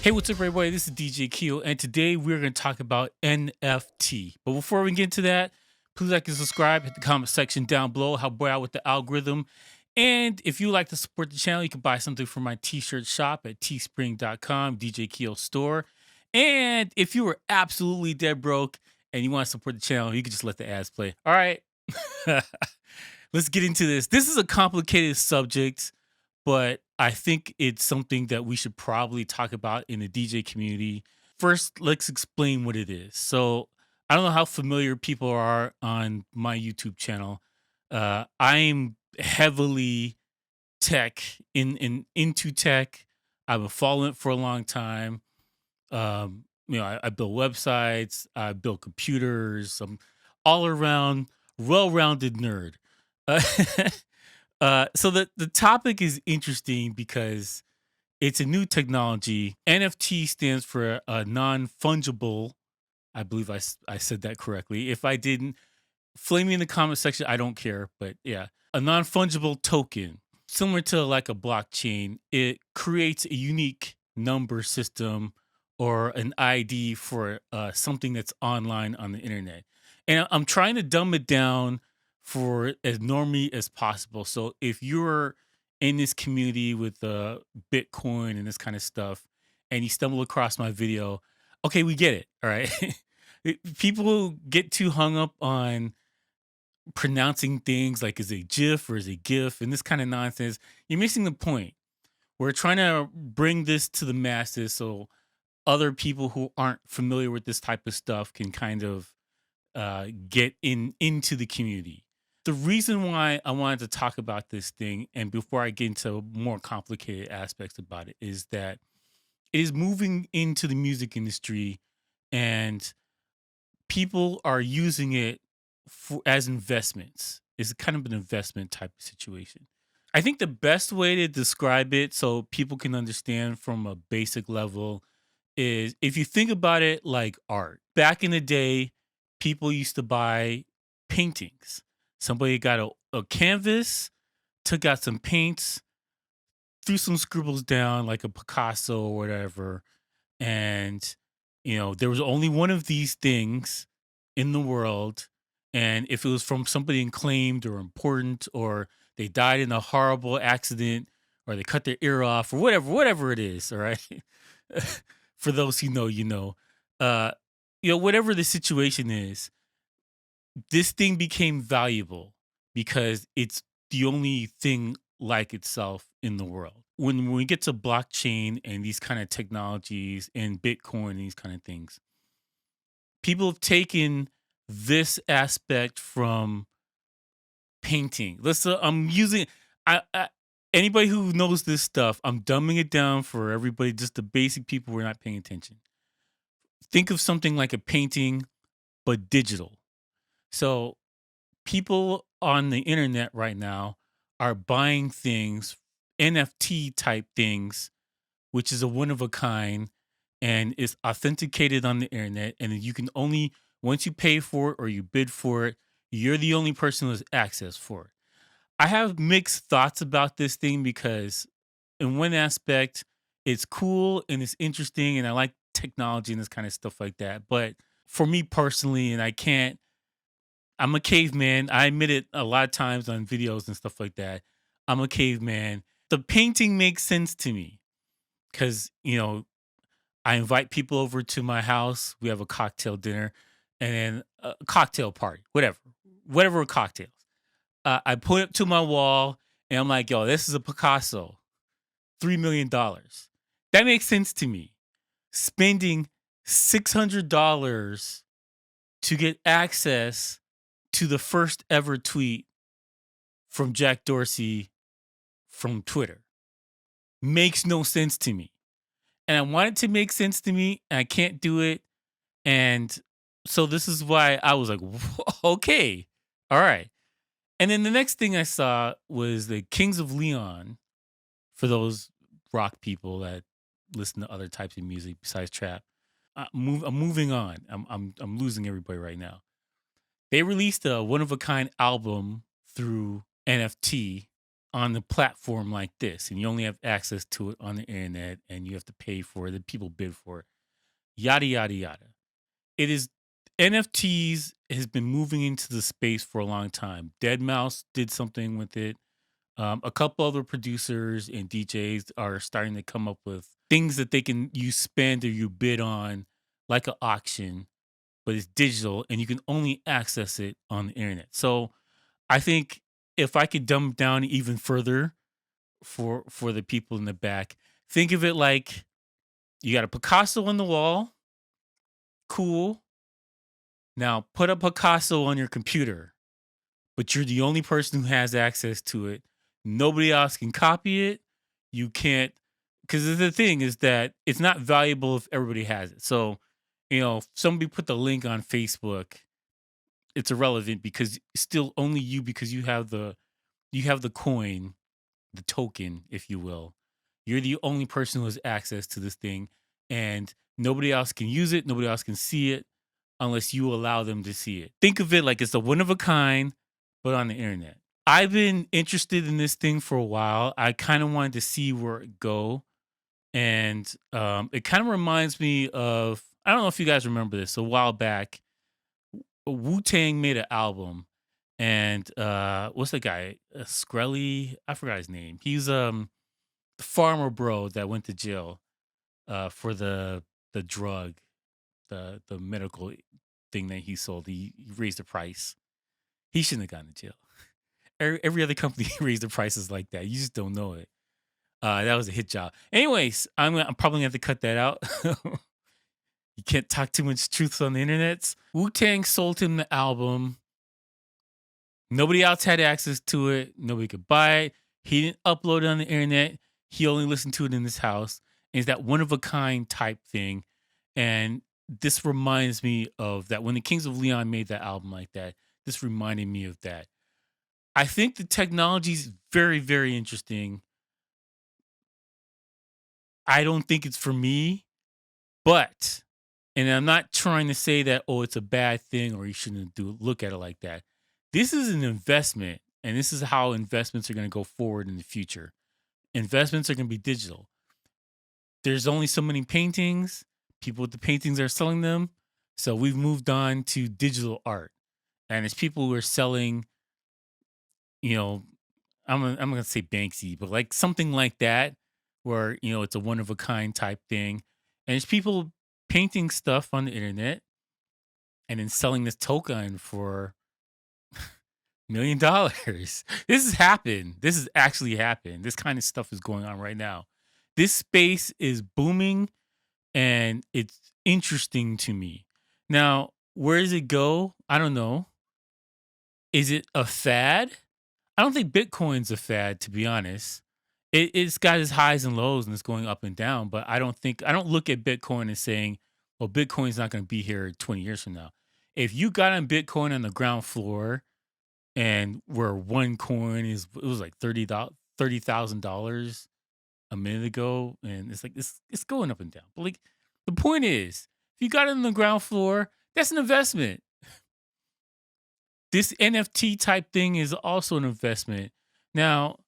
Hey, what's up, everybody? This is DJ Keo, and today we're going to talk about NFT. But before we get into that, please like and subscribe, hit the comment section down below, help boy out with the algorithm. And if you like to support the channel, you can buy something from my t-shirt shop at teespring.com, DJ Keo store. And if you were absolutely dead broke and you want to support the channel, you can just let the ads play. All right. Let's get into this. This is a complicated subject, but I think it's something that we should probably talk about in the DJ community. First, let's explain what it is. So, I don't know how familiar people are on my YouTube channel. I'm heavily tech into tech. I've been following it for a long time. I build websites, I build computers. I'm all around well-rounded nerd. Uh, so the topic is interesting because it's a new technology. NFT stands for a non-fungible. I believe I said that correctly. If I didn't, flame me in the comment section. I don't care, but yeah, a non-fungible token, similar to like a blockchain. It creates a unique number system or an ID for something that's online on the internet. And I'm trying to dumb it down for as normally as possible. So if you're in this community with Bitcoin and this kind of stuff, and you stumble across my video, okay, we get it. All right. People get too hung up on pronouncing things like is a GIF or is a GIF and this kind of nonsense. You're missing the point. We're trying to bring this to the masses so other people who aren't familiar with this type of stuff can kind of get into the community. The reason why I wanted to talk about this thing, and before I get into more complicated aspects about it, is that it is moving into the music industry, and people are using it as investments. It's kind of an investment type of situation. I think the best way to describe it so people can understand from a basic level is if you think about it like art. Back in the day, people used to buy paintings. Somebody got a canvas, took out some paints, threw some scribbles down like a Picasso or whatever, and there was only one of these things in the world, and if it was from somebody acclaimed or important, or they died in a horrible accident, or they cut their ear off, or whatever it is, all right. For those who know, uh whatever the situation is, this thing became valuable because it's the only thing like itself in the world. When we get to blockchain and these kind of technologies and Bitcoin and these kind of things, people have taken this aspect from painting. I'm using I anybody who knows this stuff, I'm dumbing it down for everybody, just the basic people who are not paying attention. Think of something like a painting, but digital. So people on the internet right now are buying things, NFT type things, which is a one of a kind and is authenticated on the internet. And you can only, once you pay for it or you bid for it, you're the only person who has access for it. I have mixed thoughts about this thing because, in one aspect, it's cool and it's interesting, and I like technology and this kind of stuff like that. But for me personally, and I'm a caveman. I admit it a lot of times on videos and stuff like that. I'm a caveman. The painting makes sense to me because, I invite people over to my house. We have a cocktail dinner and then a cocktail party, whatever cocktails. I put it to my wall and I'm like, yo, this is a Picasso, $3 million. That makes sense to me. Spending $600 to get access to the first ever tweet from Jack Dorsey from Twitter makes no sense to me. And I want it to make sense to me, and I can't do it. And so this is why I was like, okay, all right. And then the next thing I saw was the Kings of Leon, for those rock people that listen to other types of music besides trap. I'm moving on. I'm losing everybody right now. They released a one of a kind album through NFT on the platform like this, and you only have access to it on the internet, and you have to pay for it, the people bid for it, yada yada yada. It is NFTs has been moving into the space for a long time. Dead Mouse did something with it. A couple other producers and DJs are starting to come up with things that they can you spend or you bid on, like an auction, but it's digital and you can only access it on the internet. So I think if I could dumb it down even further for the people in the back, think of it like you got a Picasso on the wall, cool. Now put a Picasso on your computer, but you're the only person who has access to it. Nobody else can copy it. You can't, because the thing is that it's not valuable if everybody has it. So, if somebody put the link on Facebook, it's irrelevant because still only you, because you have the coin, the token, if you will. You're the only person who has access to this thing, and nobody else can use it. Nobody else can see it unless you allow them to see it. Think of it like it's a one of a kind, but on the internet. I've been interested in this thing for a while. I kind of wanted to see where it go, and it kind of reminds me of, I don't know if you guys remember this. A while back, Wu Tang made an album, and what's the guy? Skrelly, I forgot his name. He's the farmer bro that went to jail for the drug, the medical thing that he sold. He raised the price. He shouldn't have gone to jail. Every other company raised the prices like that. You just don't know it. That was a hit job. Anyways, I'm probably gonna have to cut that out. You can't talk too much truths on the internet. Wu Tang sold him the album. Nobody else had access to it. Nobody could buy it. He didn't upload it on the internet. He only listened to it in his house. And it's that one of a kind type thing. And this reminds me of that when the Kings of Leon made that album like that. This reminded me of that. I think the technology is very, very interesting. I don't think it's for me, but, and I'm not trying to say that, oh, it's a bad thing or you shouldn't look at it like that. This is an investment, and this is how investments are going to go forward in the future. Investments are going to be digital. There's only so many paintings. People with the paintings are selling them. So we've moved on to digital art. And it's people who are selling, you know, I'm gonna say Banksy, but like something like that, where it's a one of a kind type thing, and it's people painting stuff on the internet and then selling this token for $1 million. This has happened. This has actually happened. This kind of stuff is going on right now. This space is booming, and it's interesting to me. Now, where does it go? I don't know. Is it a fad? I don't think Bitcoin's a fad, to be honest. It's got its highs and lows and it's going up and down, but I don't look at Bitcoin and saying, well, Bitcoin's not going to be here 20 years from now. If you got on Bitcoin on the ground floor and where one coin it was like $30,000 a minute ago, and it's like it's going up and down. But like the point is, if you got it on the ground floor, that's an investment. This NFT type thing is also an investment. Now,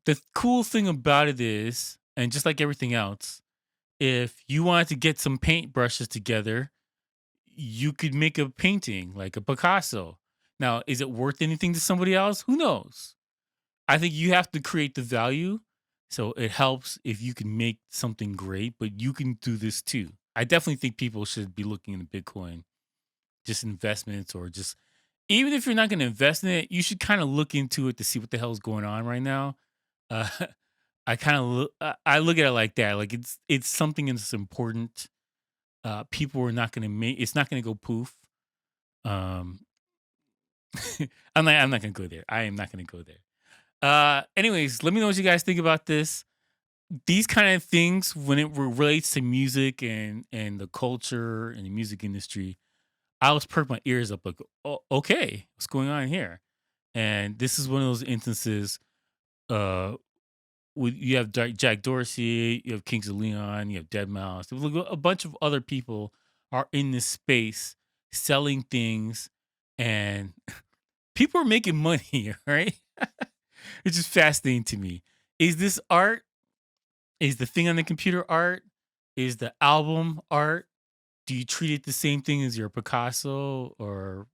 the cool thing about it is, and just like everything else, if you wanted to get some paint brushes together, you could make a painting like a Picasso. Now, is it worth anything to somebody else? Who knows? I think you have to create the value. So it helps if you can make something great, but you can do this too. I definitely think people should be looking into Bitcoin, just investments, or just, even if you're not going to invest in it, you should kind of look into it to see what the hell's going on right now. Uh, I look at it like that. Like it's something that's important. People are not going to make. It's not going to go poof. Um, I'm not going to go there. I am not going to go there. Anyways, let me know what you guys think about this. These kind of things, when it relates to music and the culture and the music industry, I always perk my ears up like, oh, okay, what's going on here? And this is one of those instances. Uh, you have Jack Dorsey, you have Kings of Leon, you have Dead Mouse. A bunch of other people are in this space selling things, and people are making money, right? It's just fascinating to me. Is this art? Is the thing on the computer art? Is the album art? Do you treat it the same thing as your Picasso or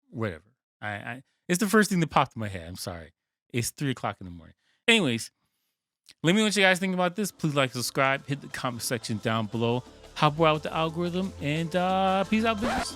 whatever? I it's the first thing that popped in my head. I'm sorry. It's 3 o'clock in the morning. Anyways, let me know what you guys think about this. Please like, subscribe, hit the comment section down below. Help out with the algorithm, and peace out, business.